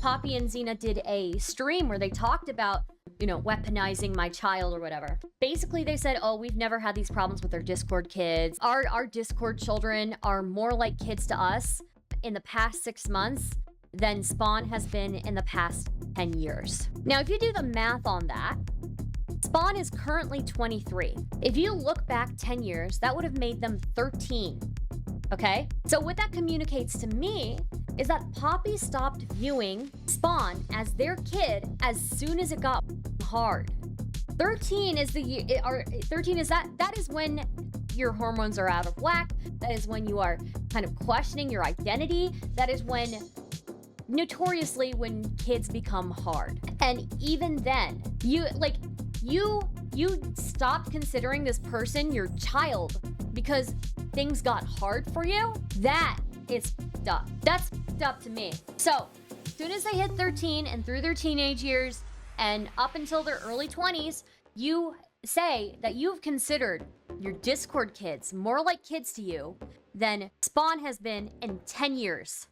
Poppy and Zena did a stream where they talked about, you know, weaponizing my child or whatever. Basically, they said, oh, we've never had these problems with our Discord kids. Our Discord children are more like kids to us in the past 6 months than Spawn has been in the past 10 years. Now, if you do the math on that, Spawn is currently 23. If you look back 10 years, that would have made them 13. Okay? So what that communicates to me is that Poppy stopped viewing Spawn as their kid as soon as it got hard. 13 is that is when your hormones are out of whack. That is when you are kind of questioning your identity. That is when, notoriously, when kids become hard. And even then, you stopped considering this person your child because things got hard for you. That is f***ed up. That's f***ed up to me. So, as soon as they hit 13 and through their teenage years and up until their early 20s, you say that you've considered your Discord kids more like kids to you than Spawn has been in 10 years.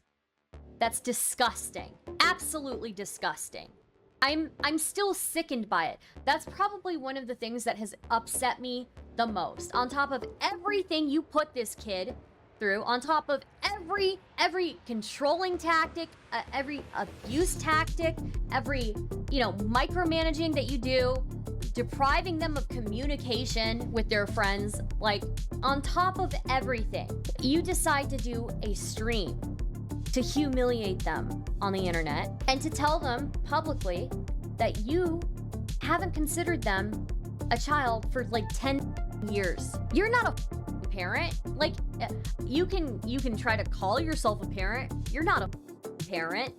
That's disgusting. Absolutely disgusting. I'm still sickened by it. That's probably one of the things that has upset me the most. On top of everything you put this kid through, on top of every controlling tactic, every abuse tactic, every, you know, micromanaging that you do, depriving them of communication with their friends, like, on top of everything, you decide to do a stream to humiliate them on the internet and to tell them publicly that you haven't considered them a child for like 10 years. You're not a parent. Like, you can try to call yourself a parent. You're not a parent.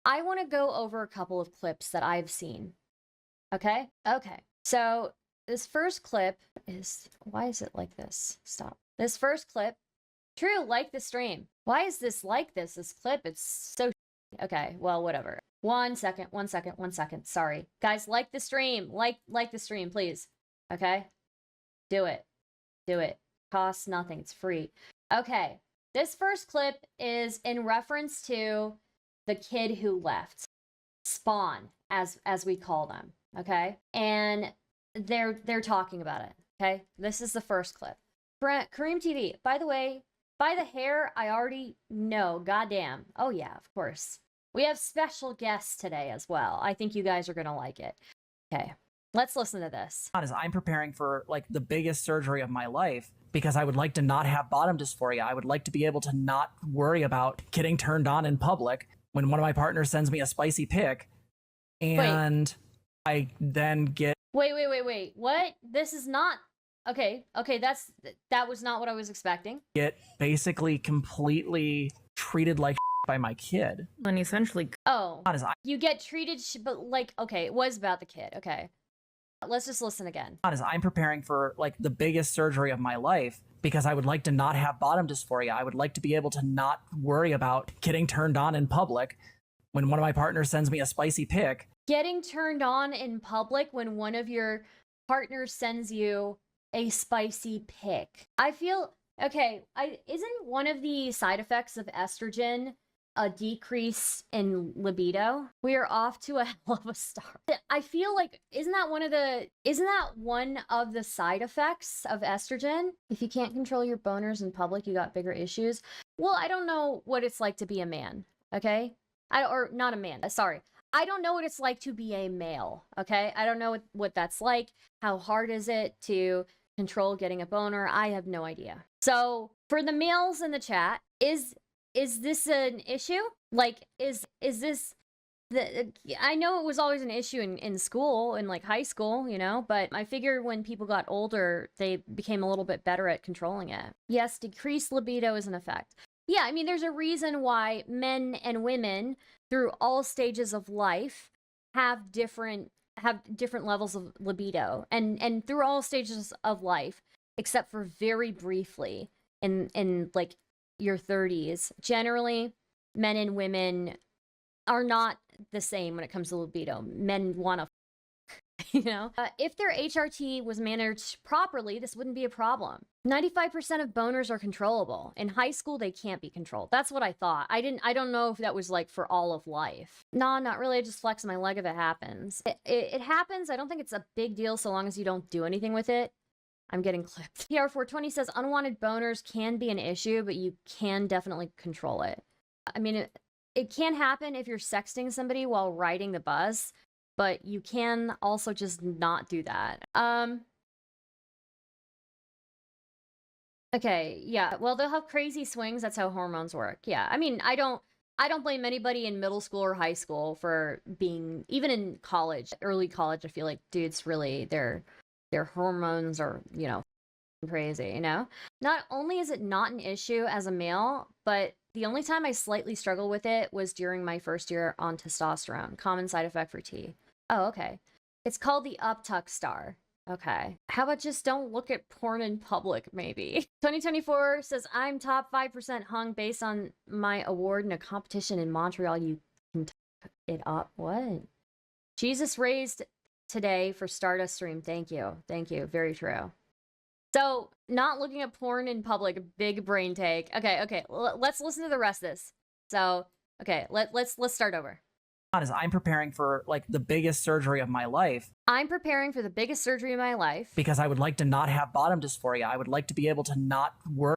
I want to go over a couple of clips that I've seen. Okay? Okay. So this first clip is... Why is it like this? Stop. This first clip... True, like the stream. Why is this like this? This clip, it's so... Okay, well, whatever. One second. Sorry. Guys, like the stream. Like the stream, please. Okay? Do it. Do it. Costs nothing. It's free. Okay. This first clip is in reference to the kid who left. Spawn, as we call them. Okay, and they're talking about it. Okay, this is the first clip. Kareem TV. By the way, by the hair, I already know. Goddamn. Oh yeah, of course. We have special guests today as well. I think you guys are gonna like it. Okay, let's listen to this. As I'm preparing for like the biggest surgery of my life because I would like to not have bottom dysphoria. I would like to be able to not worry about getting turned on in public when one of my partners sends me a spicy pic, and. Wait. I then get... Wait. What? This is not... Okay, that was not what I was expecting. Get basically completely treated like by my kid. And essentially... Oh, you get treated, but like, okay, it was about the kid. Okay, let's just listen again. As I'm preparing for like the biggest surgery of my life because I would like to not have bottom dysphoria. I would like to be able to not worry about getting turned on in public when one of my partners sends me a spicy pic. Getting turned on in public when one of your partners sends you a spicy pic. I feel, okay, isn't one of the side effects of estrogen a decrease in libido? We are off to a hell of a start. I feel like, isn't that one of the side effects of estrogen? If you can't control your boners in public, you got bigger issues. Well, I don't know what it's like to be a man, okay? Or not a man, sorry. I don't know what it's like to be a male, okay? I don't know what that's like. How hard is it to control getting a boner? I have no idea. So, for the males in the chat, is this an issue? Like, is this... I know it was always an issue in school, in like high school, you know, but I figured when people got older, they became a little bit better at controlling it. Yes, decreased libido is an effect. Yeah, I mean, there's a reason why men and women through all stages of life have different levels of libido, and through all stages of life, except for very briefly in like your 30s. Generally, men and women are not the same when it comes to libido. Men want to you know? If their HRT was managed properly, this wouldn't be a problem. 95% of boners are controllable. In high school, they can't be controlled. That's what I thought. I don't know if that was like for all of life. No, not really. I just flex my leg if it happens. It happens. I don't think it's a big deal so long as you don't do anything with it. I'm getting clipped. PR420 says unwanted boners can be an issue, but you can definitely control it. I mean, it can happen if you're sexting somebody while riding the bus, but you can also just not do that. Okay, yeah. Well, they'll have crazy swings. That's how hormones work. Yeah. I mean, I don't blame anybody in middle school or high school for being, even in college, early college, I feel like dudes really their hormones are, you know, crazy, you know? Not only is it not an issue as a male, but the only time I slightly struggled with it was during my first year on testosterone. Common side effect for T. Oh, okay. It's called the uptuck star. Okay. How about just don't look at porn in public, maybe? 2024 says, I'm top 5% hung based on my award in a competition in Montreal. You can tuck it up. What? Jesus raised today for Stardust stream. Thank you. Thank you. Very true. So, not looking at porn in public, big brain take. Okay. Let's listen to the rest of this. So, okay, let's start over. Is I'm preparing for like the biggest surgery of my life. I'm preparing for the biggest surgery of my life because I would like to not have bottom dysphoria. I would like to be able to not worry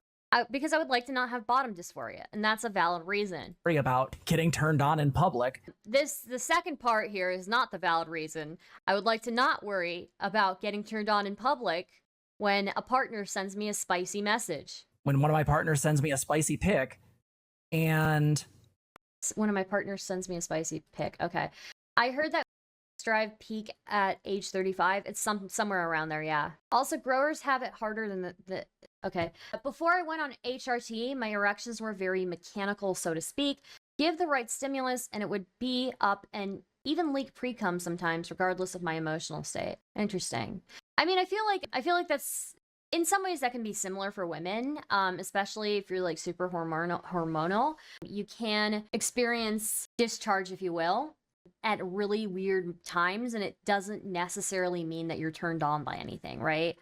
because I would like to not have bottom dysphoria, and that's a valid reason. About getting turned on in public. The second part here is not the valid reason. I would like to not worry about getting turned on in public when a partner sends me a spicy message. When one of my partners sends me a spicy pic, and one of my partners sends me a spicy pic. Okay. I heard that drive peak at age 35. It's somewhere around there, yeah. Also, growers have it harder than the okay. Before I went on HRT, my erections were very mechanical, so to speak. Give the right stimulus and it would be up and even leak pre-cum sometimes, regardless of my emotional state. Interesting. I mean, I feel like that's, in some ways that can be similar for women, especially if you're like super hormonal. You can experience discharge, if you will, at really weird times, and it doesn't necessarily mean that you're turned on by anything, right?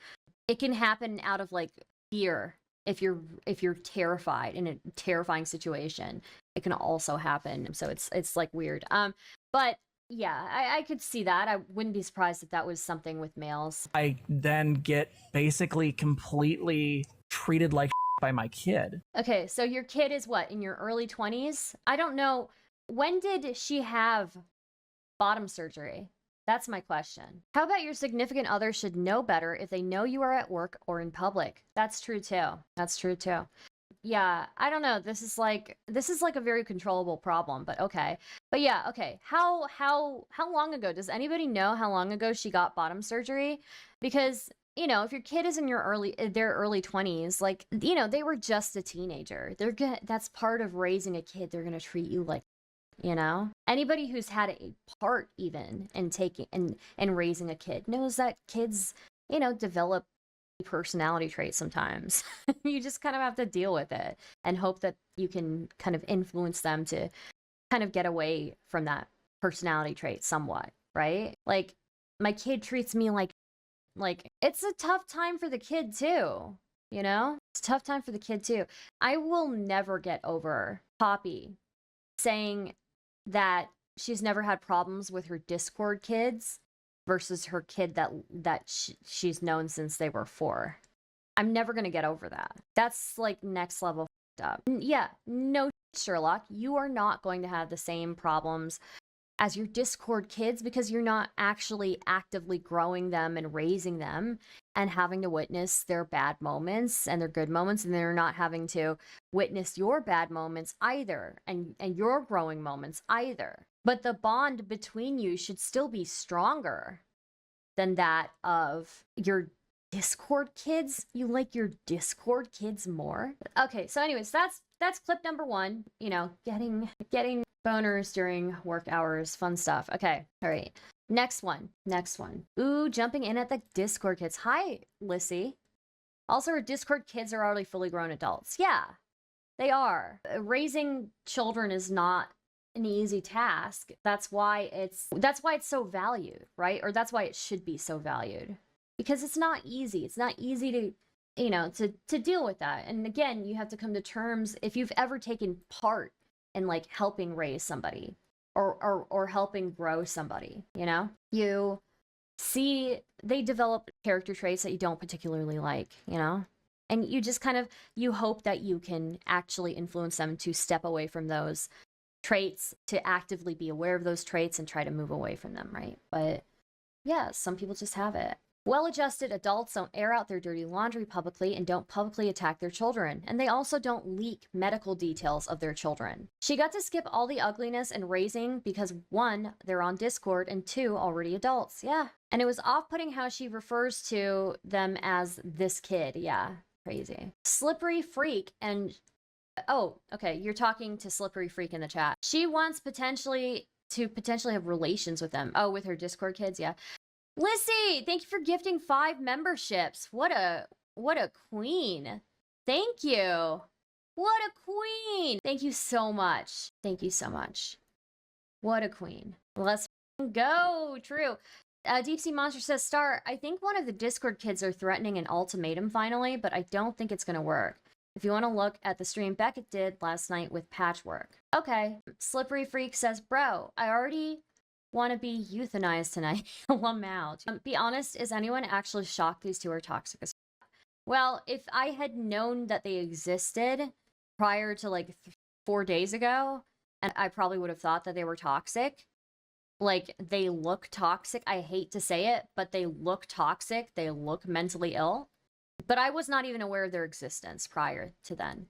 It can happen out of like fear. If you're terrified in a terrifying situation, it can also happen. So it's like weird. But yeah, I could see that. I wouldn't be surprised if that was something with males. I then get basically completely treated like by my kid. Okay, so your kid is what, in your early 20s? I don't know. When did she have bottom surgery? That's my question. How about your significant other should know better if they know you are at work or in public? That's true too. That's true too. Yeah, I don't know. This is like a very controllable problem, but okay. But yeah, okay. How long ago? Does anybody know how long ago she got bottom surgery? Because, you know, if your kid is in their early 20s, like, you know, they were just a teenager. That's part of raising a kid. They're gonna treat you like, you know? Anybody who's had a part even in taking and raising a kid knows that kids, you know, develop personality traits sometimes. You just kind of have to deal with it and hope that you can kind of influence them to kind of get away from that personality trait somewhat, right? Like, my kid treats me like it's a tough time for the kid too, you know? It's a tough time for the kid too. I will never get over Poppy saying that she's never had problems with her Discord kids versus her kid that she's known since they were 4. I'm never going to get over that. That's like next level up. Yeah, no, Sherlock, you are not going to have the same problems as your Discord kids because you're not actually actively growing them and raising them and having to witness their bad moments and their good moments, and they're not having to witness your bad moments either and your growing moments either. But the bond between you should still be stronger than that of your Discord kids. You like your Discord kids more? Okay, so anyways, that's clip number 1. You know, getting boners during work hours, fun stuff. Okay, all right. Next one. Ooh, jumping in at the Discord kids. Hi, Lissy. Also, her Discord kids are already fully grown adults. Yeah, they are. Raising children is not an easy task. That's why it's so valued, right? Or that's why it should be so valued. Because it's not easy. It's not easy to, to deal with that. And again, you have to come to terms if you've ever taken part in like helping raise somebody or helping grow somebody, you see they develop character traits that you don't particularly like, and you just you hope that you can actually influence them to step away from those traits, to actively be aware of those traits and try to move away from them, right? But yeah, some people just have it. Well-adjusted adults don't air out their dirty laundry publicly and don't publicly attack their children. And they also don't leak medical details of their children. She got to skip all the ugliness and raising because 1, they're on Discord, and 2, already adults. Yeah. And it was off-putting how she refers to them as this kid. Yeah. Crazy. Slippery Freak and... Oh, okay. You're talking to Slippery Freak in the chat. She wants potentially have relations with them. Oh, with her Discord kids? Yeah. Lissy, thank you for gifting 5 memberships. What a queen. Thank you. What a queen. Thank you so much. Thank you so much. What a queen. Let's go. True. Deep Sea Monster says, Star, I think one of the Discord kids are threatening an ultimatum finally, but I don't think it's going to work. If you want to look at the stream Beckett did last night with Patchwork. Okay. Slippery Freak says, bro, I already want to be euthanized tonight. I'm out. Be honest, is anyone actually shocked these two are toxic? Well, if I had known that they existed prior to like 4 days ago, and I probably would have thought that they were toxic. Like, they look toxic. I hate to say it, but they look toxic. They look mentally ill. But I was not even aware of their existence prior to then.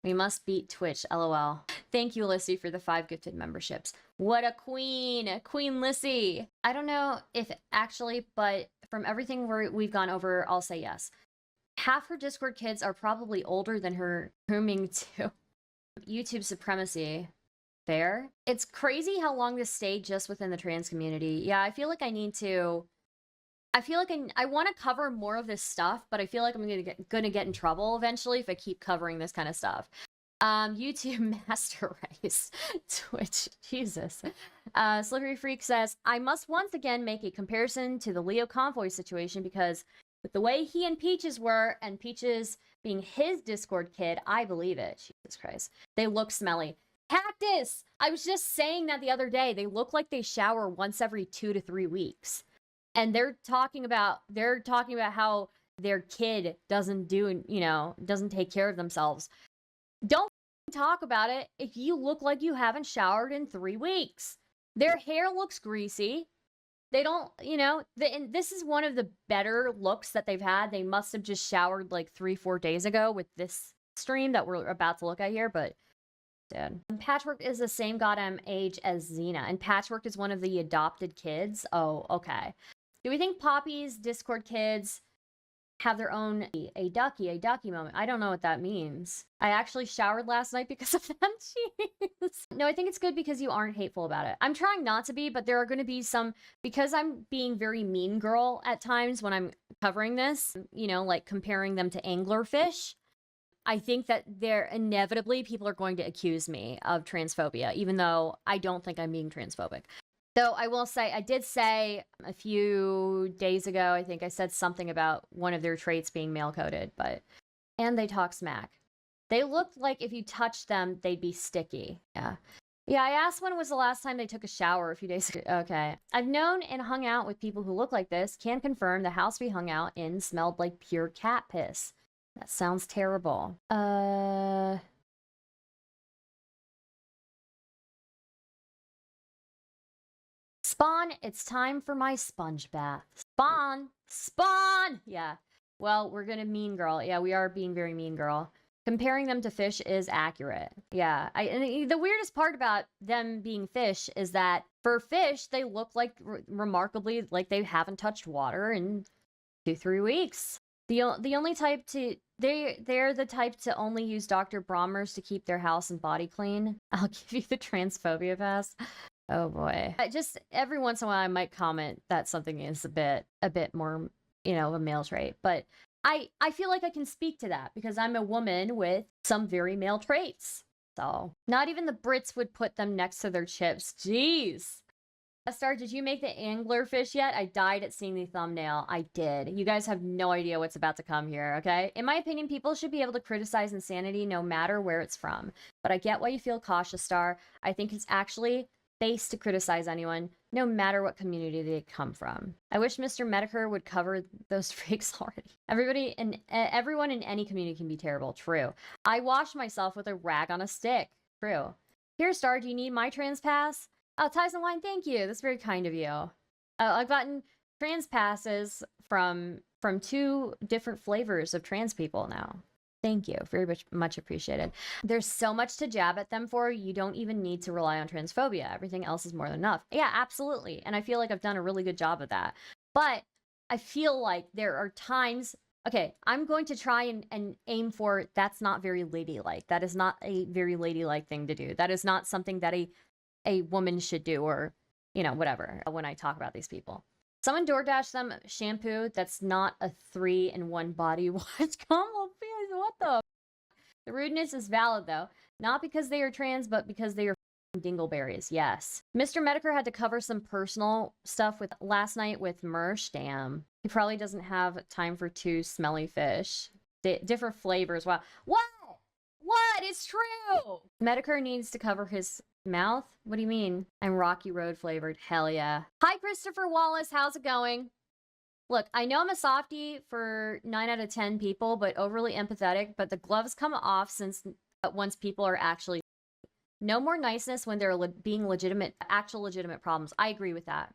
We must beat Twitch, lol. Thank you, Lissy, for the 5 gifted memberships. What a queen! Queen Lissy! I don't know if actually, but from everything we've gone over, I'll say yes. Half her Discord kids are probably older than her grooming too. YouTube supremacy. Fair. It's crazy how long this stayed just within the trans community. Yeah, I feel like I need to... I want to cover more of this stuff, but I feel like I'm gonna get in trouble eventually if I keep covering this kind of stuff. YouTube Master Race. Twitch. Jesus. Slippery Freak says, I must once again make a comparison to the Leo Convoy situation because with the way he and Peaches were, and Peaches being his Discord kid, I believe it. Jesus Christ. They look smelly. Cactus! I was just saying that the other day. They look like they shower once every 2 to 3 weeks. And they're talking about how their kid doesn't take care of themselves. Don't talk about it if you look like you haven't showered in 3 weeks. Their hair looks greasy. They don't, and this is one of the better looks that they've had. They must have just showered like 3-4 days ago with this stream that we're about to look at here, but dude. Patchwork is the same goddamn age as Zena, and Patchwork is one of the adopted kids. Oh, okay. Do we think Poppy's Discord kids have their own a ducky moment? I don't know what that means. I actually showered last night because of them. Jeez. No, I think it's good because you aren't hateful about it. I'm trying not to be, but there are going to be some, because I'm being very mean girl at times when I'm covering this, like comparing them to anglerfish. I think that inevitably people are going to accuse me of transphobia, even though I don't think I'm being transphobic. Though I will say, I did say a few days ago, I think I said something about one of their traits being male-coded, and they talk smack. They looked like if you touched them, they'd be sticky. Yeah. Yeah, I asked when was the last time they took a shower a few days ago. Okay. I've known and hung out with people who look like this. Can confirm the house we hung out in smelled like pure cat piss. That sounds terrible. Spawn, it's time for my sponge bath. Spawn! Spawn! Yeah. Well, we're gonna mean girl. Yeah, we are being very mean girl. Comparing them to fish is accurate. Yeah. And the weirdest part about them being fish is that for fish, they look like remarkably like they haven't touched water in 2-3 weeks. The only type to... They're the type to only use Dr. Bromers to keep their house and body clean. I'll give you the transphobia pass. Oh boy. Just every once in a while I might comment that something is a bit more, a male trait. But I feel like I can speak to that because I'm a woman with some very male traits. So, not even the Brits would put them next to their chips. Jeez. Star, did you make the anglerfish yet? I died at seeing the thumbnail. I did. You guys have no idea what's about to come here, okay? In my opinion, people should be able to criticize insanity no matter where it's from. But I get why you feel cautious, Star. I think it's actually base to criticize anyone, no matter what community they come from. I wish Mr. Medicare would cover those freaks already. Everyone in any community can be terrible. True. I wash myself with a rag on a stick. True. Here, Star, do you need my trans pass? Oh, Tyson Wine, thank you. That's very kind of you. I've gotten trans passes from 2 different flavors of trans people now. Thank you. Very much appreciated. There's so much to jab at them for. You don't even need to rely on transphobia. Everything else is more than enough. Yeah, absolutely. And I feel like I've done a really good job of that. But I feel like there are times... Okay, I'm going to try and aim for that's not very ladylike. That is not a very ladylike thing to do. That is not something that a woman should do, or, you know, whatever, when I talk about these people. Someone DoorDash them shampoo that's not a 3-in-1 body wash. Come on, what the? The rudeness is valid, though. Not because they are trans, but because they are dingleberries. Yes. Mr. Medicare had to cover some personal stuff with last night with Mersh. Damn. He probably doesn't have time for 2 smelly fish. Different flavors. Wow. What? What? It's true! Medicare needs to cover his mouth? What do you mean? I'm Rocky Road flavored. Hell yeah. Hi, Christopher Wallace. How's it going? Look, I know I'm a softie for 9 out of 10 people, but overly empathetic, but the gloves come off once people are actually... No more niceness when they're being actual legitimate problems. I agree with that.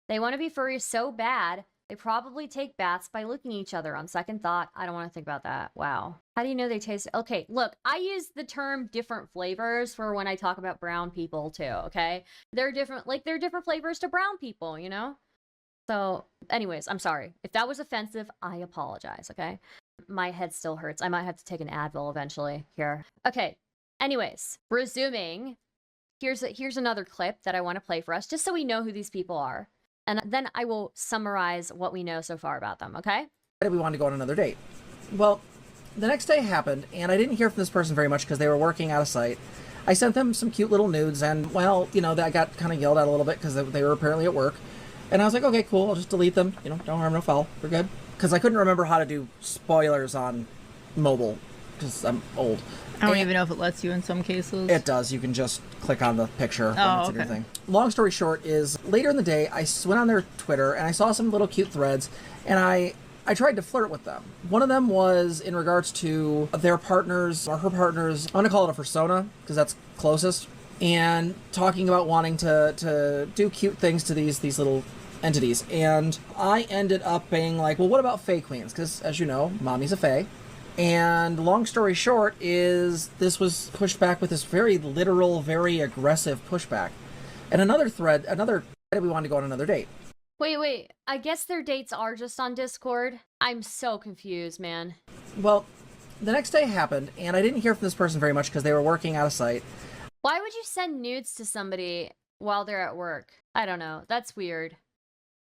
They want to be furry so bad, they probably take baths by licking each other. On second thought, I don't want to think about that. Wow. How do you know they taste... Okay, look, I use the term different flavors for when I talk about brown people too, okay? They're different flavors to brown people, you know? So, anyways, I'm sorry. If that was offensive, I apologize, okay? My head still hurts. I might have to take an Advil eventually here. Okay, anyways, resuming, here's another clip that I want to play for us, just so we know who these people are. And then I will summarize what we know so far about them, okay? We wanted to go on another date. Well, the next day happened, and I didn't hear from this person very much because they were working out of sight. I sent them some cute little nudes, and, well, you know, I got kind of yelled at a little bit because they were apparently at work. And I was like, okay, cool, I'll just delete them. You know, don't harm, no foul. We're good. Because I couldn't remember how to do spoilers on mobile, because I'm old. I don't even know if it lets you in some cases. It does. You can just click on the picture when it's in your okay. thing. Long story short is, later in the day, I went on their Twitter, and I saw some little cute threads, and I tried to flirt with them. One of them was in regards to their partners, or her partners, I'm going to call it a persona, because that's closest, and talking about wanting to do cute things to these little entities. And I ended up being like, well, what about Fae Queens? Because, as you know, mommy's a Fae. And long story short is, this was pushed back with this very literal, very aggressive pushback. And another thread, we wanted to go on another date. Wait. I guess their dates are just on Discord. I'm so confused, man. Well, the next day happened, and I didn't hear from this person very much because they were working out of sight. Why would you send nudes to somebody while they're at work? I don't know. That's weird.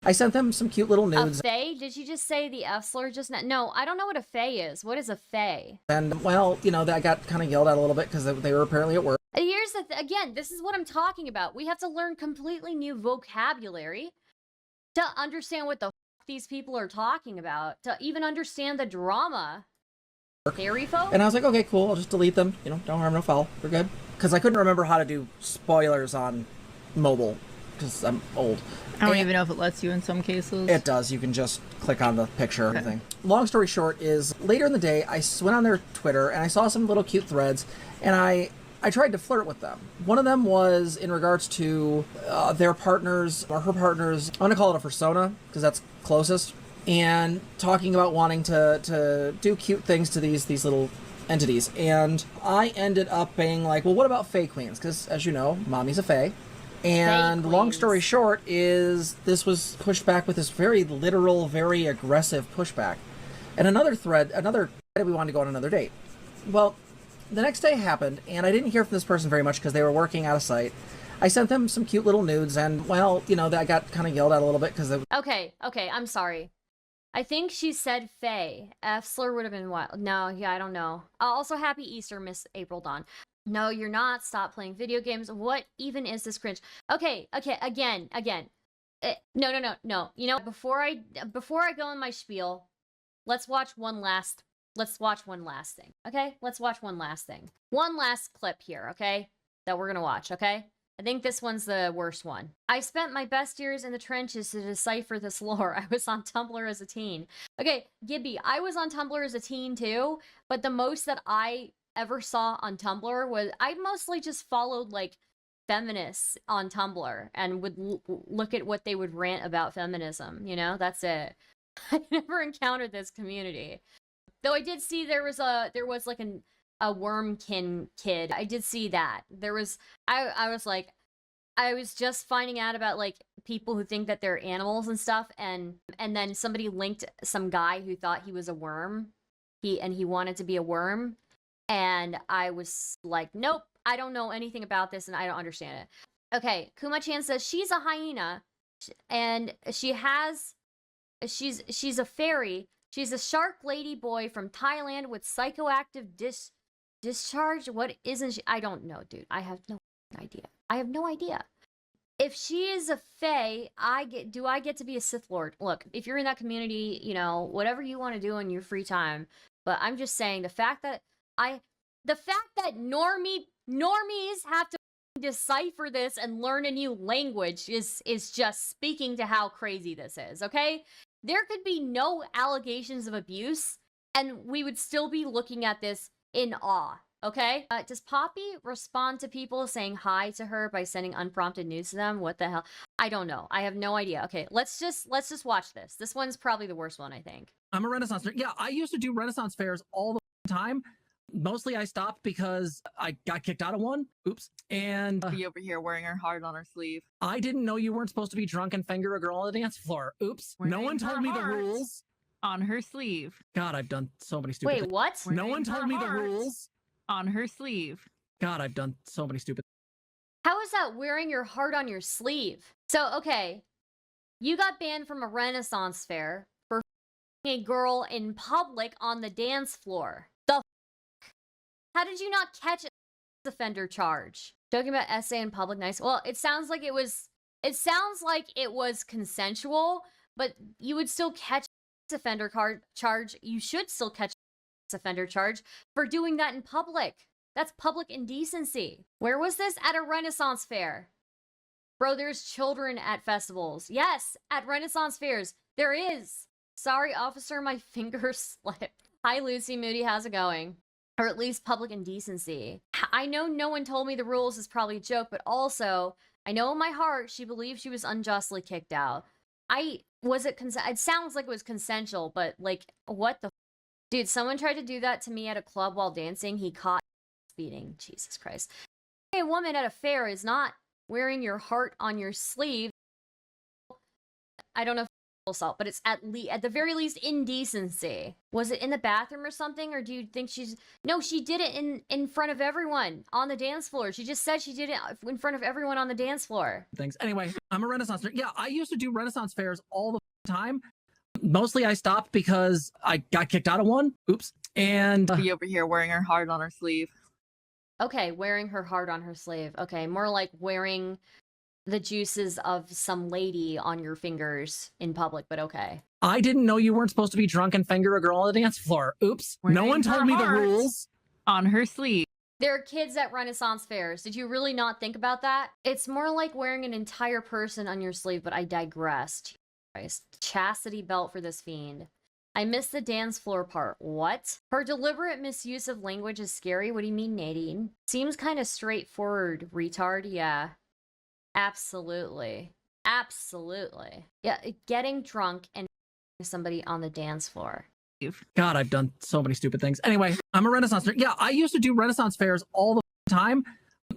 I sent them some cute little nudes. A fae? Did you just say the F slur just now? No, I don't know what a fae is. What is a fae? And, well, you know, I got kind of yelled at a little bit because they were apparently at work. Here's the again, this is what I'm talking about. We have to learn completely new vocabulary to understand what the these people are talking about, to even understand the drama. Fairy folk? And I was like, okay, cool, I'll just delete them. You know, don't harm, no foul. We're good. Because I couldn't remember how to do spoilers on mobile, because I'm old. I don't even know if it lets you in some cases. It does. You can just click on the picture and everything. Long story short is, later in the day, I went on their Twitter, and I saw some little cute threads, and I tried to flirt with them. One of them was in regards to their partners, or her partners, I'm going to call it a persona, because that's closest, and talking about wanting to do cute things to these little entities. And I ended up being like, well, what about Fae Queens? Because, as you know, mommy's a Fae. And long story short is, this was pushed back with this very literal, very aggressive pushback. And another thread, we wanted to go on another date. Well, the next day happened, and I didn't hear from this person very much because they were working out of sight. I sent them some cute little nudes, and, well, you know, I got kind of yelled at a little bit because... Okay, I'm sorry. I think she said Fae. F slur would have been wild. No, yeah, I don't know. Also, happy Easter, Miss April Dawn. No, you're not. Stop playing video games. What even is this cringe? Okay, again. No. You know, before I go in my spiel, let's watch one last thing. Okay? Let's watch one last thing. One last clip here, okay? That we're gonna watch, okay? I think this one's the worst one. I spent my best years in the trenches to decipher this lore. I was on Tumblr as a teen. Okay, Gibby, I was on Tumblr as a teen too, but the most that I ever saw on Tumblr was I mostly just followed like feminists on Tumblr and would look at what they would rant about feminism, you know? That's it. I never encountered this community. Though I did see there was like a wormkin kid. I did see that. There was I was like I was just finding out about like people who think that they're animals and stuff, and then somebody linked some guy who thought he was a worm. He wanted to be a worm, and I was like, nope, I don't know anything about this and I don't understand it. Okay, Kuma-chan says she's a hyena and she's a fairy. She's a shark lady boy from Thailand with psychoactive discharge. What isn't she? I don't know, dude. I have no idea. If she is a fae, do I get to be a Sith Lord? Look, if you're in that community, you know, whatever you want to do in your free time. But I'm just saying the fact that normies have to decipher this and learn a new language is just speaking to how crazy this is, okay? There could be no allegations of abuse, and we would still be looking at this in awe, okay? Does Poppy respond to people saying hi to her by sending unprompted news to them? What the hell? I don't know. I have no idea. Okay, let's just watch this. This one's probably the worst one, I think. I'm a Renaissance nerd. Yeah, I used to do Renaissance fairs all the time. Mostly I stopped because I got kicked out of one. Oops. And Be over here wearing her heart on her sleeve. I didn't know you weren't supposed to be drunk and finger a girl on the dance floor. Oops. No one told me the rules. On her sleeve. God, I've done so many stupid things. Wait, what? No one told me the rules. On her sleeve. God, I've done so many stupid How is that wearing your heart on your sleeve? So, okay, you got banned from a Renaissance fair for a girl in public on the dance floor. How did you not catch a offender charge? Joking about essay in public, nice. Well, it sounds like it was consensual, but you would still catch offender charge. You should still catch offender charge for doing that in public. That's public indecency. Where was this? At a Renaissance fair. Bro, there's children at festivals. Yes, at Renaissance fairs. There is. Sorry, officer, my finger slipped. Hi, Lucy Moody, how's it going? Or at least public indecency. I know no one told me the rules is probably a joke, but also, I know in my heart she believed she was unjustly kicked out. It sounds like it was consensual, but like, what the dude, someone tried to do that to me at a club while dancing. He caught speeding. Jesus Christ. A woman at a fair is not wearing your heart on your sleeve. I don't know if it's assault, but it's at the very least indecency. Was it in the bathroom or something, or do you think no, she did it in front of everyone on the dance floor. She just said she did it in front of everyone on the dance floor. things. Anyway, I'm a Renaissance nerd. Yeah, I used to do Renaissance fairs all the time. Mostly I stopped because I got kicked out of one. Oops. And Be over here wearing her heart on her sleeve. Okay, wearing her heart on her sleeve. Okay, more like wearing the juices of some lady on your fingers in public, but okay. I didn't know you weren't supposed to be drunk and finger a girl on the dance floor. Oops. No one told me the rules. On her sleeve. There are kids at Renaissance fairs. Did you really not think about that? It's more like wearing an entire person on your sleeve, but I digressed. Christ. Chastity belt for this fiend. I missed the dance floor part. What? Her deliberate misuse of language is scary. What do you mean, Nadine? Seems kind of straightforward, retard. Yeah. Absolutely. Absolutely. Yeah, getting drunk and somebody on the dance floor. God, I've done so many stupid things. Anyway, I'm a Renaissance nerd. Yeah, I used to do Renaissance fairs all the time.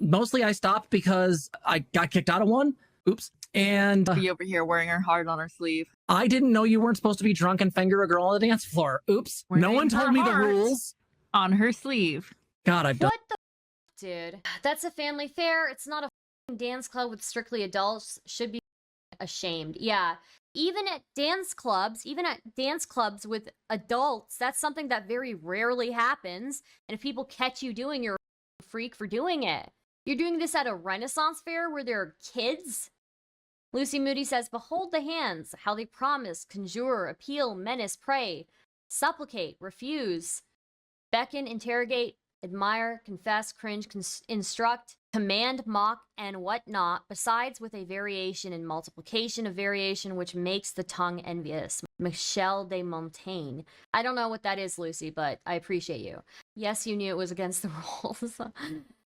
Mostly I stopped because I got kicked out of one. Oops. And Be over here wearing her heart on her sleeve. I didn't know you weren't supposed to be drunk and finger a girl on the dance floor. Oops. No one told me the rules. On her sleeve. God, I've done. What the dude? That's a family fair. It's not a dance club with strictly adults. Should be ashamed. Yeah. Even at dance clubs with adults, that's something that very rarely happens. And if people catch you doing your freak for doing it. You're doing this at a Renaissance fair where there are kids? Lucy Moody says, behold the hands, how they promise, conjure, appeal, menace, pray, supplicate, refuse, beckon, interrogate, admire, confess, cringe, instruct, command, mock, and whatnot, besides with a variation and multiplication of variation, which makes the tongue envious. Michel de Montaigne. I don't know what that is, Lucy, but I appreciate you. Yes, you knew it was against the rules.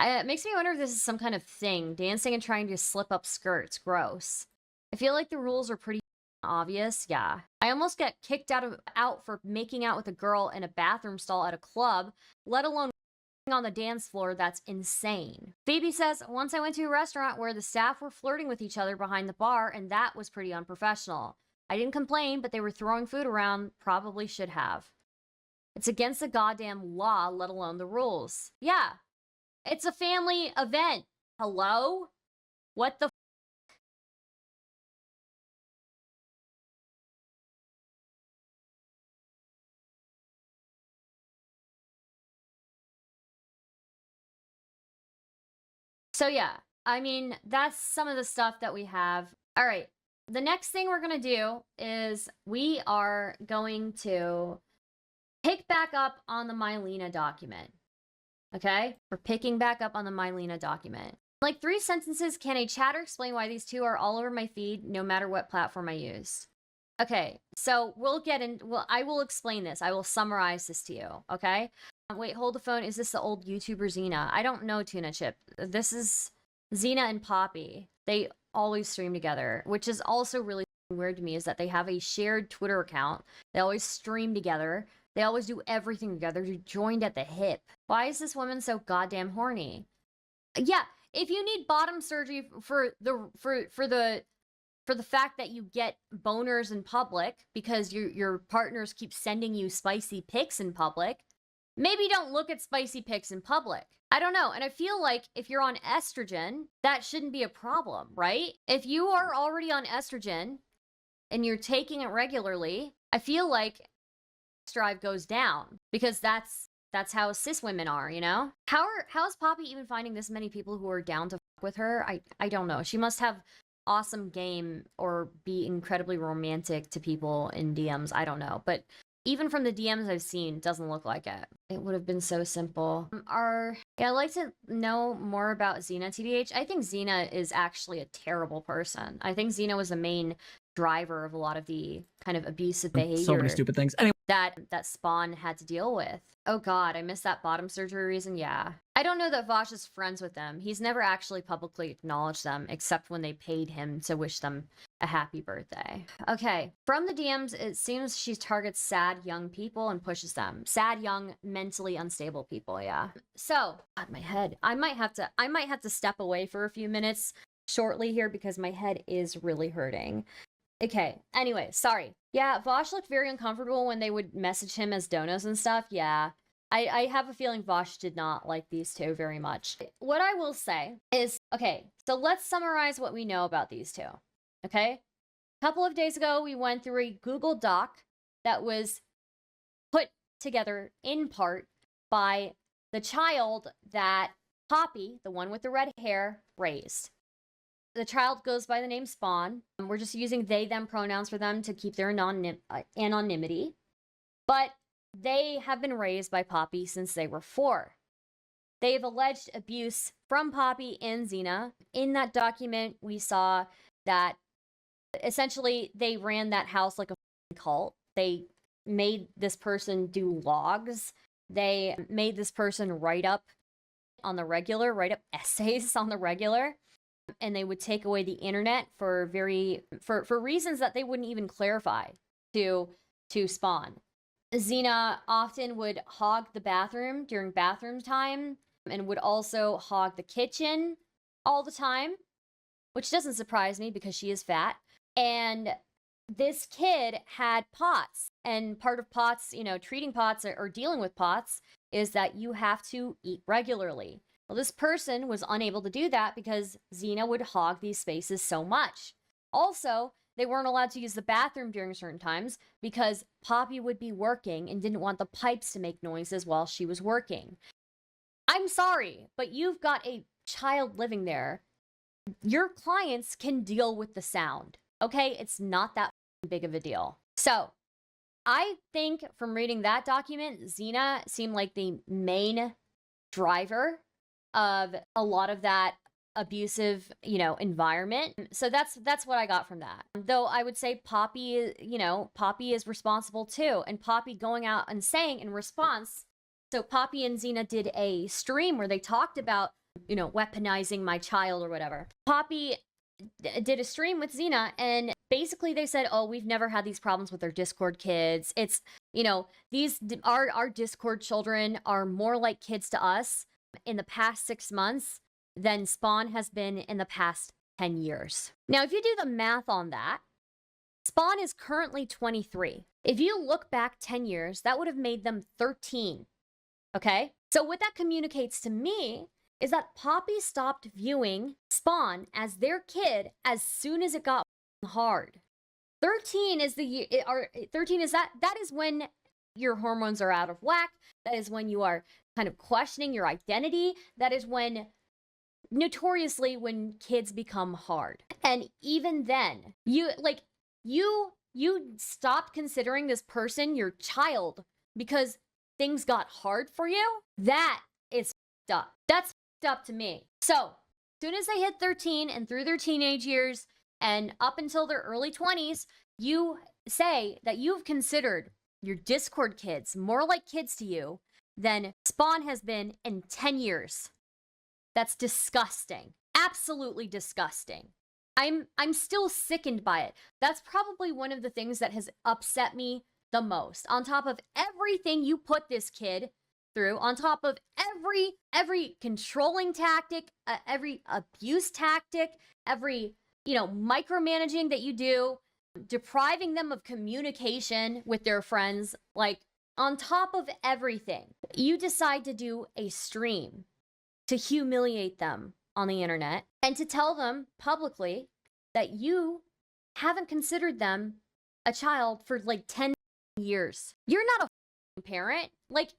It makes me wonder if this is some kind of thing. Dancing and trying to slip up skirts. Gross. I feel like the rules are pretty obvious. Yeah. I almost get kicked out for making out with a girl in a bathroom stall at a club, let alone on the dance floor. That's insane. Phoebe says, once I went to a restaurant where the staff were flirting with each other behind the bar, and that was pretty unprofessional. I didn't complain, but they were throwing food around. Probably should have. It's against the goddamn law, let alone the rules. Yeah. It's a family event. Hello? What the So yeah, I mean, that's some of the stuff that we have. All right, the next thing we're going to do is we are going to pick back up on the Mylena document. Okay? We're picking back up on the Mylena document. Like 3 sentences, can a chatter explain why these two are all over my feed no matter what platform I use? Okay, so I will explain this. I will summarize this to you, okay? Wait, hold the phone. Is this the old YouTuber Zena? I don't know, Tuna Chip. This is Zena and Poppy. They always stream together, which is also really weird to me, is that they have a shared Twitter account. They always stream together. They always do everything together. They're joined at the hip. Why is this woman so goddamn horny? Yeah, if you need bottom surgery for the fact that you get boners in public because your partners keep sending you spicy pics in public, maybe don't look at spicy pics in public. I don't know. And I feel like if you're on estrogen, that shouldn't be a problem, right? If you are already on estrogen and you're taking it regularly, I feel like drive goes down because that's how cis women are, you know? How's Poppy even finding this many people who are down to fuck with her? I don't know. She must have awesome game or be incredibly romantic to people in DMs. I don't know. But even from the DMs I've seen, doesn't look like it. It would have been so simple. I'd like to know more about Zena, TBH. I think Zena is actually a terrible person. I think Zena was the main driver of a lot of the kind of abusive behavior. So many stupid things. Anyway. That Spawn had to deal with. Oh god, I missed that bottom surgery reason. Yeah. I don't know that Vosh is friends with them. He's never actually publicly acknowledged them, except when they paid him to wish them a happy birthday. Okay. From the DMs, it seems she targets sad young people and pushes them. Sad, young, mentally unstable people, yeah. So, God, my head. I might have to step away for a few minutes shortly here because my head is really hurting. Okay, anyway, sorry. Yeah, Vosh looked very uncomfortable when they would message him as donos and stuff. Yeah, I have a feeling Vosh did not like these two very much. What I will say is, okay, so let's summarize what we know about these two, okay? A couple of days ago, we went through a Google Doc that was put together in part by the child that Poppy, the one with the red hair, raised. The child goes by the name Spawn. We're just using they, them pronouns for them to keep their anonymity. But they have been raised by Poppy since they were 4. They have alleged abuse from Poppy and Zena. In that document, we saw that essentially they ran that house like a cult. They made this person do logs. They made this person write up essays on the regular. And they would take away the internet for reasons that they wouldn't even clarify to Spawn. Zena often would hog the bathroom during bathroom time and would also hog the kitchen all the time, which doesn't surprise me because she is fat. And this kid had POTS, and part of POTS, treating POTS or dealing with POTS is that you have to eat regularly. Well, this person was unable to do that because Zena would hog these spaces so much. Also, they weren't allowed to use the bathroom during certain times because Poppy would be working and didn't want the pipes to make noises while she was working. I'm sorry, but you've got a child living there. Your clients can deal with the sound, okay? It's not that big of a deal. So I think from reading that document, Zena seemed like the main driver of a lot of that abusive, environment. So that's what I got from that. Though I would say Poppy, Poppy is responsible too. And Poppy going out and saying in response, so Poppy and Zena did a stream where they talked about, weaponizing my child or whatever. Poppy did a stream with Zena, and basically they said, oh, we've never had these problems with our Discord kids. It's, these our Discord children are more like kids to us in the past 6 months than Spawn has been in the past 10 years. Now, if you do the math on that, Spawn is currently 23. If you look back 10 years, that would have made them 13. Okay? So what that communicates to me is that Poppy stopped viewing Spawn as their kid as soon as it got hard. 13 is that is when your hormones are out of whack. That is when you are kind of questioning your identity. That is when, notoriously, when kids become hard. And even then, you stopped considering this person your child because things got hard for you. That is f***ed up. That's f***ed up to me. So, as soon as they hit 13 and through their teenage years and up until their early 20s, you say that you've considered your Discord kids more like kids to you than Spawn has been in 10 years. That's disgusting. Absolutely disgusting. I'm still sickened by it. That's probably one of the things that has upset me the most. On top of everything you put this kid through, on top of every controlling tactic, every abuse tactic, every, micromanaging that you do, depriving them of communication with their friends, like, on top of everything, you decide to do a stream to humiliate them on the internet and to tell them publicly that you haven't considered them a child for like 10 years. You're not a parent. Like,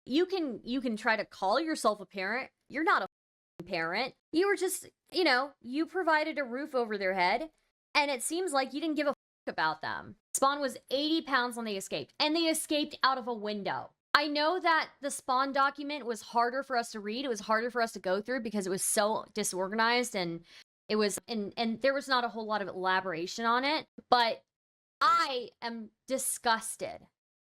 you can try to call yourself a parent. You're not a parent. You were just, you provided a roof over their head, and it seems like you didn't give a about them. Spawn was 80 pounds when they escaped, and they escaped out of a window. I know that the Spawn document was harder for us to read. It was harder for us to go through because it was so disorganized, and it was, and there was not a whole lot of elaboration on it. But I am disgusted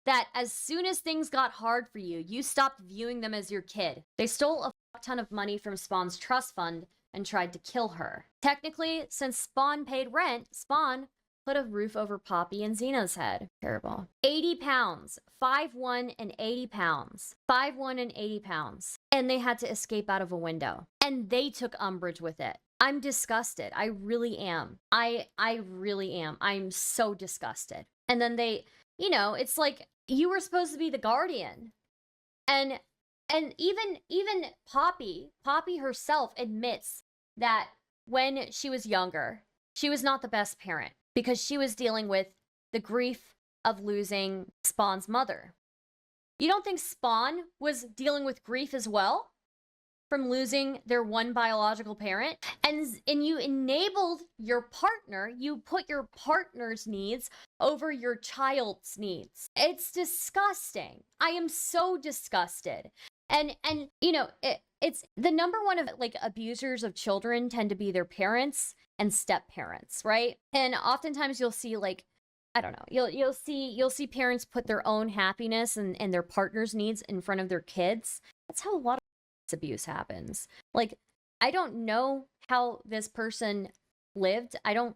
that as soon as things got hard for you, you stopped viewing them as your kid. They stole a ton of money from Spawn's trust fund and tried to kill her. Technically, since Spawn paid rent, Spawn put a roof over Poppy and Zena's head. Terrible. 80 pounds. 5'1" and 80 pounds. 5'1" and 80 pounds. And they had to escape out of a window. And they took umbrage with it. I'm disgusted. I really am. I really am. I'm so disgusted. And then they, it's like, you were supposed to be the guardian. And even Poppy herself admits that when she was younger, she was not the best parent, because she was dealing with the grief of losing Spawn's mother. You don't think Spawn was dealing with grief as well from losing their one biological parent? And you enabled your partner, you put your partner's needs over your child's needs. It's disgusting. I am so disgusted. And it's the number one of, like, abusers of children tend to be their parents and step parents, right? And oftentimes you'll see, like, I don't know, you'll see parents put their own happiness and their partner's needs in front of their kids. That's how a lot of abuse happens. Like, I don't know how this person lived. I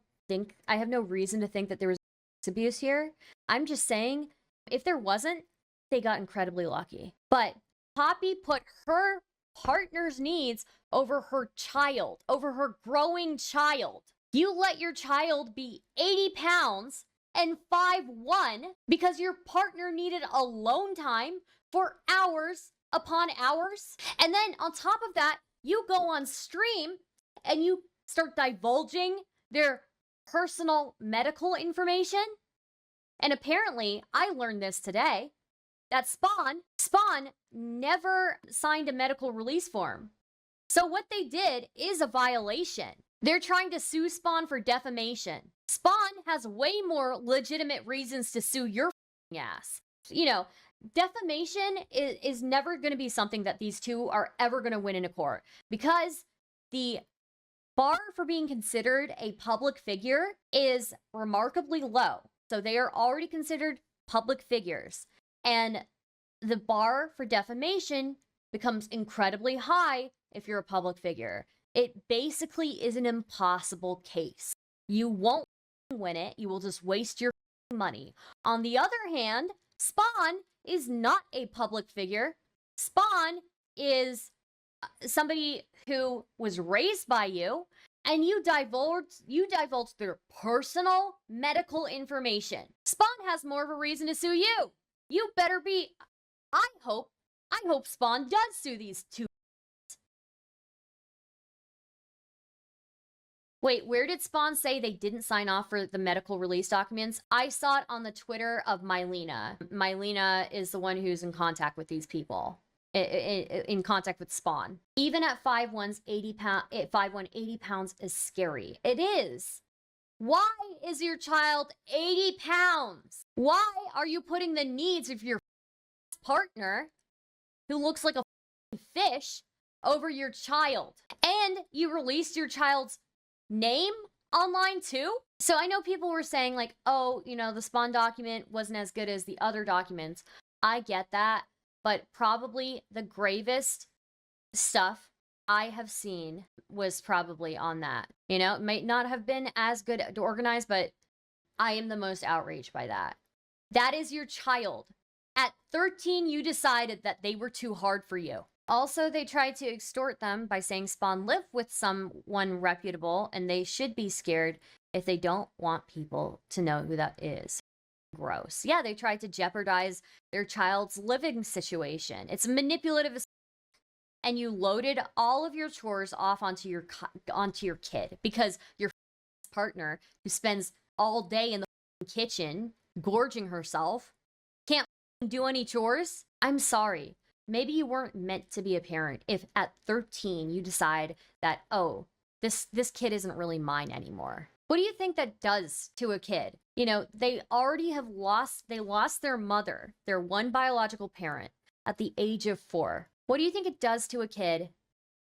have no reason to think that there was abuse here. I'm just saying, if there wasn't, they got incredibly lucky. But Poppy put her partner's needs over her child, over her growing child. You let your child be 80 pounds and 5'1" because your partner needed alone time for hours upon hours. And then on top of that, you go on stream and you start divulging their personal medical information. And apparently, I learned this today, that Spawn never signed a medical release form. So what they did is a violation. They're trying to sue Spawn for defamation. Spawn has way more legitimate reasons to sue your ass. You know, defamation is never going to be something that these two are ever going to win in a court, because the bar for being considered a public figure is remarkably low. So they are already considered public figures. And the bar for defamation becomes incredibly high if you're a public figure. It basically is an impossible case. You won't win it. You will just waste your money. On the other hand, Spawn is not a public figure. Spawn is somebody who was raised by you, and you divulged their personal medical information. Spawn has more of a reason to sue you. You better be. I hope Spawn does sue these two. Wait, where did Spawn say they didn't sign off for the medical release documents? I saw it on the Twitter of Mylena. Mylena is the one who's in contact with these people, in contact with Spawn. Even at 5'1", 80 pounds is scary. It is. Why is your child 80 pounds? Why are you putting the needs of your partner, who looks like a fish, over your child? And you released your child's name online too? So I know people were saying like, oh, you know, the Spawn document wasn't as good as the other documents. I get that, but probably the gravest stuff I have seen was probably on that. You know, it might not have been as good to organize, but I am the most outraged by that. That is your child. At 13, you decided that they were too hard for you. Also, they tried to extort them by saying Spawn lived with someone reputable and they should be scared if they don't want people to know who that is. Gross. Yeah, they tried to jeopardize their child's living situation. It's manipulative, and you loaded all of your chores off onto your kid because your partner, who spends all day in the kitchen gorging herself, can't do any chores. I'm sorry. Maybe you weren't meant to be a parent if at 13 you decide that, oh, this kid isn't really mine anymore. What do you think that does to a kid? You know, they already lost their mother, their one biological parent, at the age of 4. What do you think it does to a kid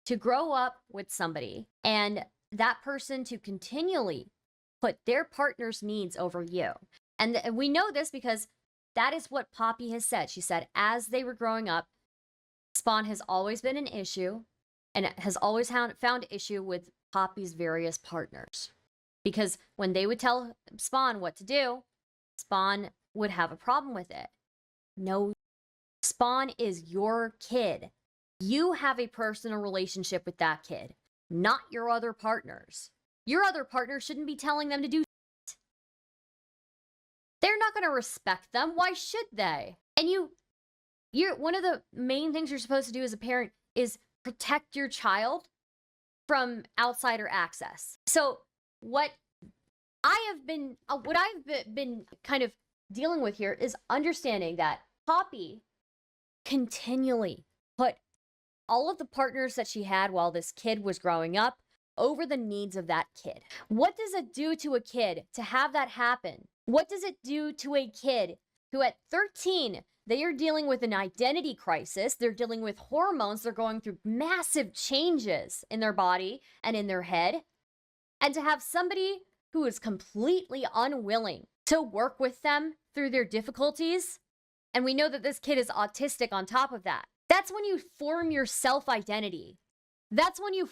to grow up with somebody and that person to continually put their partner's needs over you? And we know this because that is what Poppy has said. She said as they were growing up, Spawn has always been an issue and has always found issue with Poppy's various partners. Because when they would tell Spawn what to do, Spawn would have a problem with it. No, Spawn is your kid. You have a personal relationship with that kid, not your other partners. Your other partners shouldn't be telling them to do shit. They're not going to respect them. Why should they? And you're one of the main things you're supposed to do as a parent is protect your child from outsider access. So what I've been kind of dealing with here is understanding that Poppy continually put all of the partners that she had while this kid was growing up over the needs of that kid. What does it do to a kid to have that happen? What does it do to a kid who at 13, they are dealing with an identity crisis, they're dealing with hormones, they're going through massive changes in their body and in their head, and to have somebody who is completely unwilling to work with them through their difficulties, and we know that this kid is autistic on top of that. That's when you form your self-identity. That's when you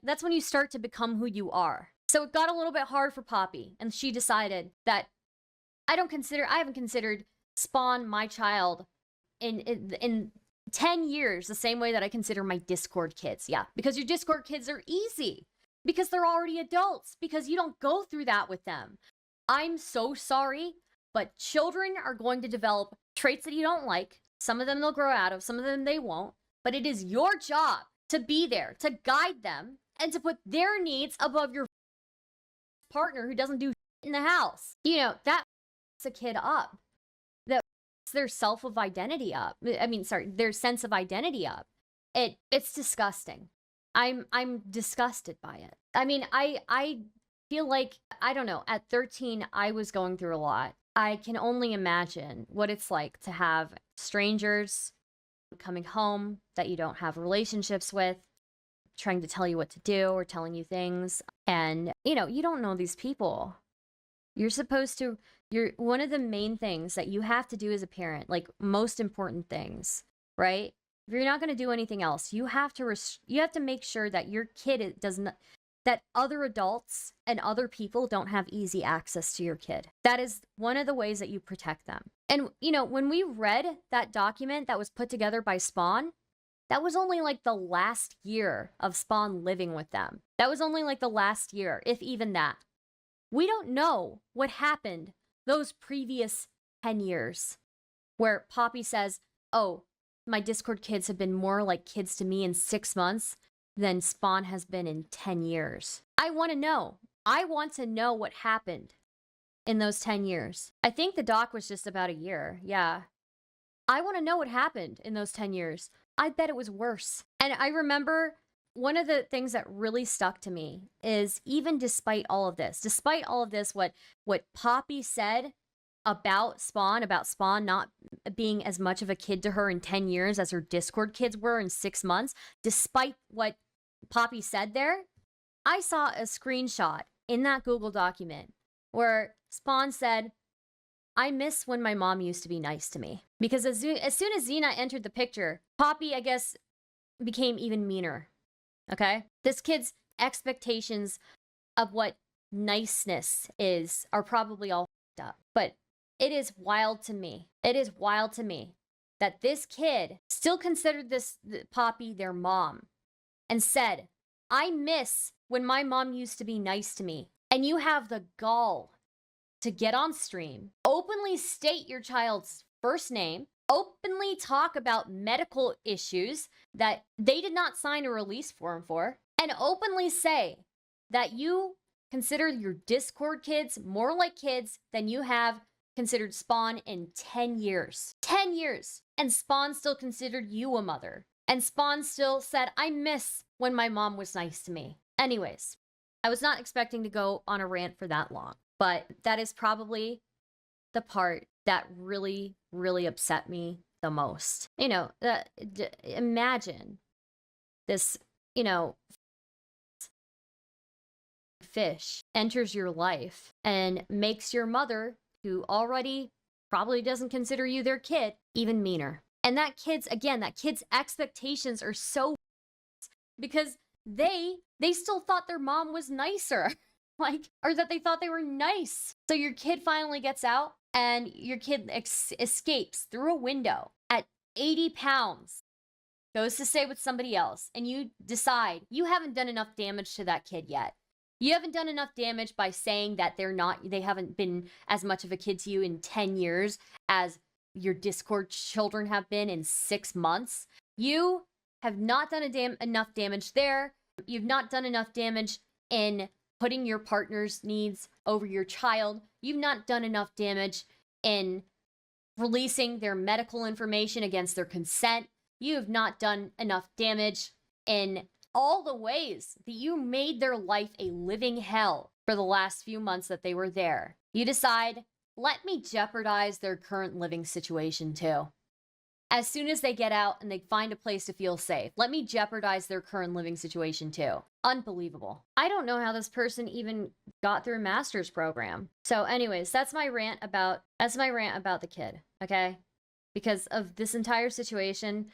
that's when you start to become who you are. So it got a little bit hard for Poppy, and she decided that I haven't considered Spawn my child in 10 years the same way that I consider my Discord kids. Yeah, because your Discord kids are easy. Because they're already adults. Because you don't go through that with them. I'm so sorry, but children are going to develop traits that you don't like. Some of them they'll grow out of, some of them they won't. But it is your job to be there, to guide them, and to put their needs above your partner who doesn't do in the house. You know, that a kid up. That their self of identity up. I mean, sorry, their sense of identity up. It's disgusting. I'm disgusted by it. I mean, I feel like, I don't know, at 13 I was going through a lot. I can only imagine what it's like to have strangers coming home that you don't have relationships with, trying to tell you what to do or telling you things. And, you know, you don't know these people. You're one of the main things that you have to do as a parent, like most important things, right? If you're not going to do anything else, you have to make sure that your kid doesn't, that other adults and other people don't have easy access to your kid. That is one of the ways that you protect them. And, you know, when we read that document that was put together by Spawn, that was only like the last year of Spawn living with them. That was only like the last year, if even that. We don't know what happened those previous 10 years where Poppy says, oh, my Discord kids have been more like kids to me in 6 months than Spawn has been in 10 years. I want to know. I want to know what happened in those 10 years. I think the doc was just about a year. Yeah. I want to know what happened in those 10 years. I bet it was worse. And I remember one of the things that really stuck to me is, even despite all of this, what Poppy said about Spawn not being as much of a kid to her in 10 years as her Discord kids were in 6 months, despite what Poppy said there, I saw a screenshot in that Google document where Spawn said, I miss when my mom used to be nice to me. Because as soon as Zena entered the picture, Poppy, I guess, became even meaner. Okay? This kid's expectations of what niceness is are probably all f***ed up. But it is wild to me. It is wild to me that this kid still considered this Poppy their mom and said, I miss when my mom used to be nice to me. And you have the gall to get on stream, openly state your child's first name, openly talk about medical issues that they did not sign a release form for, and openly say that you consider your Discord kids more like kids than you have considered Spawn in 10 years. 10 years! And Spawn still considered you a mother. And Spawn still said, I miss when my mom was nice to me. Anyways, I was not expecting to go on a rant for that long, but that is probably the part that really, really upset me the most. You know, imagine this, you know, fish enters your life and makes your mother, who already probably doesn't consider you their kid, even meaner. And that kid's expectations are so because they still thought their mom was nicer. Or that they thought they were nice. So your kid finally gets out and your kid escapes through a window at 80 pounds, goes to stay with somebody else, and you decide you haven't done enough damage to that kid yet. You haven't done enough damage by saying that they haven't been as much of a kid to you in 10 years as your Discord children have been in 6 months. You have not done enough damage there. You've not done enough damage in putting your partner's needs over your child. You've not done enough damage in releasing their medical information against their consent. You have not done enough damage in all the ways that you made their life a living hell for the last few months that they were there. You decide, let me jeopardize their current living situation too. As soon as they get out and they find a place to feel safe, let me jeopardize their current living situation too. Unbelievable. I don't know how this person even got through a master's program. So anyways, that's my rant about the kid, okay? Because of this entire situation,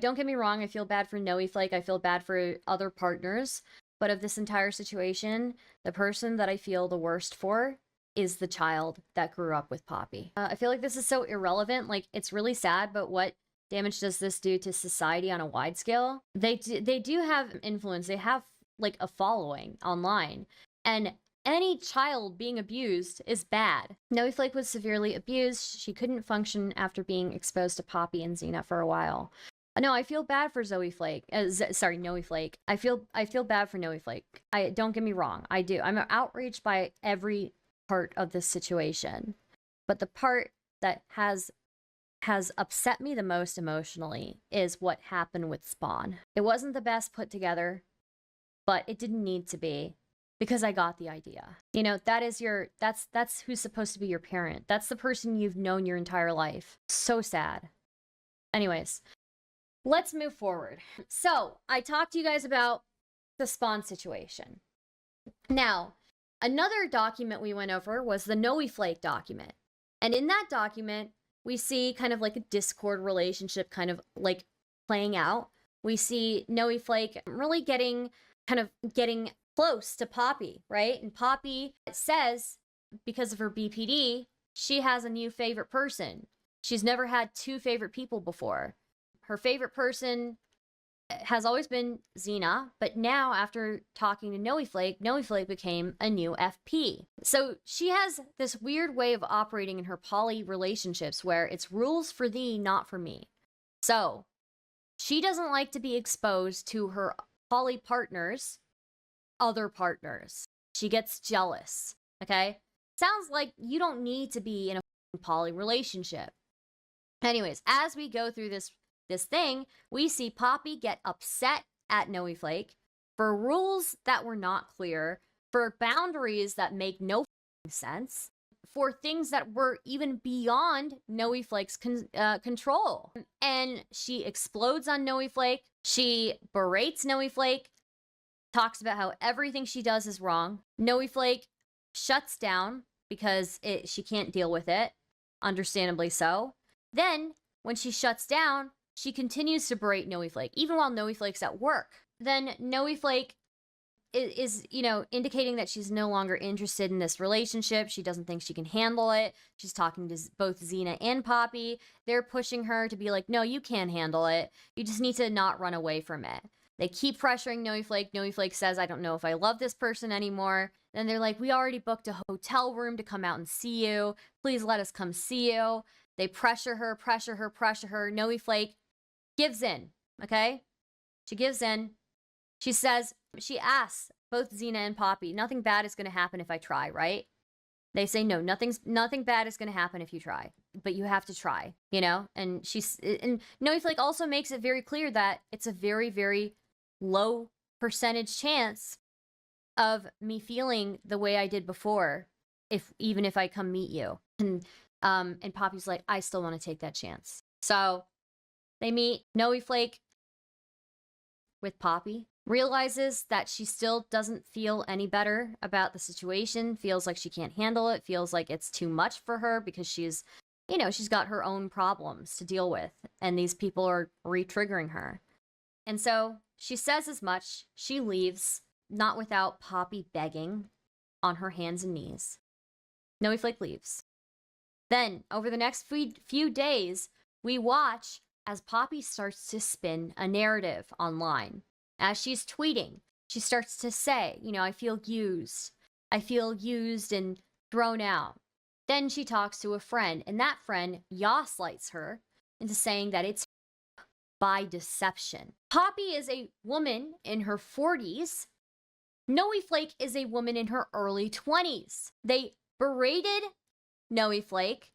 don't get me wrong, I feel bad for Noe Flake, I feel bad for other partners, but of this entire situation, the person that I feel the worst for is the child that grew up with Poppy. I feel like this is so irrelevant, like it's really sad, but what damage does this do to society on a wide scale? They do have influence. They have like a following online, and any child being abused is bad. Noe Flake was severely abused. She couldn't function after being exposed to Poppy and Zena for a while. No, I feel bad for Noe Flake. I feel bad for Noe Flake. Don't get me wrong. I do. I'm outraged by every part of this situation, but the part that has has upset me the most emotionally is what happened with Spawn. It wasn't the best put together, but it didn't need to be because I got the idea. You know, that's who's supposed to be your parent. That's the person you've known your entire life. So sad. Anyways, let's move forward. So I talked to you guys about the Spawn situation. Now, another document we went over was the Noe Flake document. And in that document, we see kind of like a Discord relationship kind of like playing out. We see Noe Flake really getting close to Poppy, right? And Poppy says, because of her BPD, she has a new favorite person. She's never had two favorite people before. Her favorite person has always been Zena, but now after talking to Noe Flake became a new FP. So she has this weird way of operating in her poly relationships where it's rules for thee, not for me. So she doesn't like to be exposed to her poly partners, other partners. She gets jealous, okay? Sounds like you don't need to be in a poly relationship. Anyways, as we go through this thing, we see Poppy get upset at Noe Flake for rules that were not clear, for boundaries that make no sense, for things that were even beyond Noe Flake's control. And she explodes on Noe Flake. She berates Noe Flake, talks about how everything she does is wrong. Noe Flake shuts down because she can't deal with it, understandably so. Then, when she shuts down, she continues to berate Noe Flake, even while Noe Flake's at work. Then Noe Flake is, you know, indicating that she's no longer interested in this relationship. She doesn't think she can handle it. She's talking to both Zena and Poppy. They're pushing her to be like, no, you can't handle it. You just need to not run away from it. They keep pressuring Noe Flake. Noe Flake says, I don't know if I love this person anymore. Then they're like, we already booked a hotel room to come out and see you. Please let us come see you. They pressure her. Noe Flake gives in, okay? She gives in. She asks both Zena and Poppy, nothing bad is going to happen if I try, right? They say, no, nothing bad is going to happen if you try, but you have to try, you know? And Noe Flake also makes it very clear that it's a very, very low percentage chance of me feeling the way I did before, even if I come meet you. And Poppy's like, I still want to take that chance. So they meet. Noe Flake with Poppy realizes that she still doesn't feel any better about the situation, feels like she can't handle it, feels like it's too much for her because she's got her own problems to deal with, and these people are re-triggering her. And so she says as much. She leaves, not without Poppy begging on her hands and knees. Noe Flake leaves. Then, over the next few days, we watch as Poppy starts to spin a narrative online. As she's tweeting, she starts to say, I feel used. I feel used and thrown out. Then she talks to a friend, and that friend gaslights her into saying that it's by deception. Poppy is a woman in her 40s. Noe Flake is a woman in her early 20s. They berated Noe Flake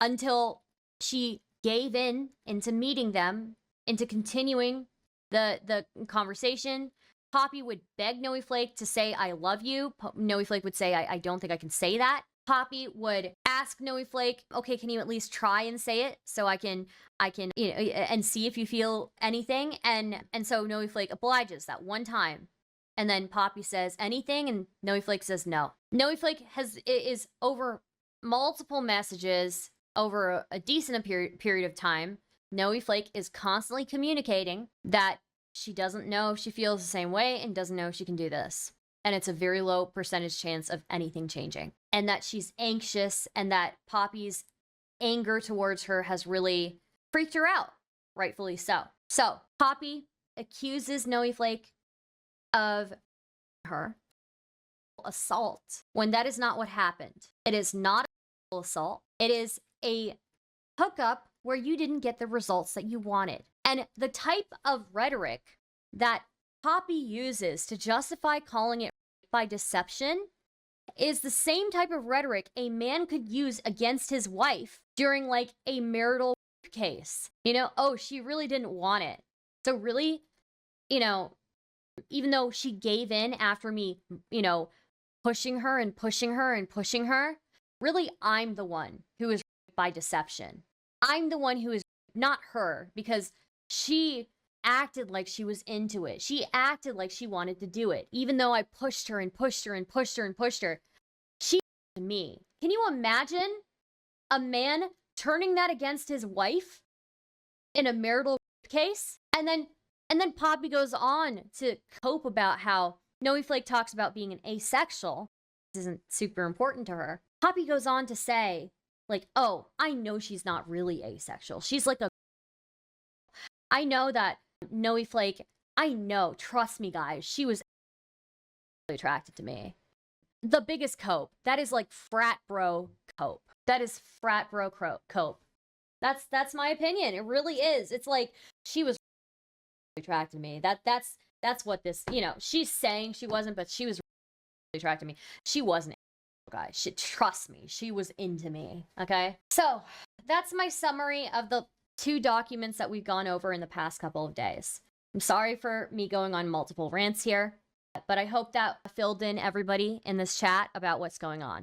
until she gave into meeting them, into continuing the conversation. Poppy would beg Noe Flake to say, I love you. Noe Flake would say, I don't think I can say that. Poppy would ask Noe Flake, okay, can you at least try and say it so I can, and see if you feel anything. And so Noe Flake obliges that one time. And then Poppy says anything, and Noe Flake says no. Noe Flake is over multiple messages over a decent period of time. Noe Flake is constantly communicating that she doesn't know if she feels the same way and doesn't know if she can do this. And it's a very low percentage chance of anything changing. And that she's anxious, and that Poppy's anger towards her has really freaked her out, rightfully so. So Poppy accuses Noe Flake of her assault when that is not what happened. It is not a assault. It is a hookup where you didn't get the results that you wanted. And the type of rhetoric that Poppy uses to justify calling it by deception is the same type of rhetoric a man could use against his wife during like a marital case. You know, oh, she really didn't want it. So really, you know, even though she gave in after me, you know, pushing her and pushing her and pushing her, really, I'm the one who is by deception. I'm the one who is not her, because she acted like she was into it. She acted like she wanted to do it, even though I pushed her and pushed her and pushed her and pushed her. She to me. Can you imagine a man turning that against his wife in a marital case? And then Poppy goes on to cope about how Noe Flake talks about being an asexual. This isn't super important to her. Poppy goes on to say, like, oh, I know she's not really asexual. She's like a... I know that Noe Flake, I know, trust me, guys, she was attracted to me. The biggest cope. That is like frat bro cope. That is frat bro cope. That's my opinion. It really is. It's like she was attracted to me. That's what this, you know, she's saying she wasn't, but she was attracted to me. She wasn't, guys. Trust me, she was into me. Okay, so that's my summary of the 2 documents that we've gone over in the past couple of days. I'm sorry for me going on multiple rants here, but I hope that filled in everybody in this chat about what's going on.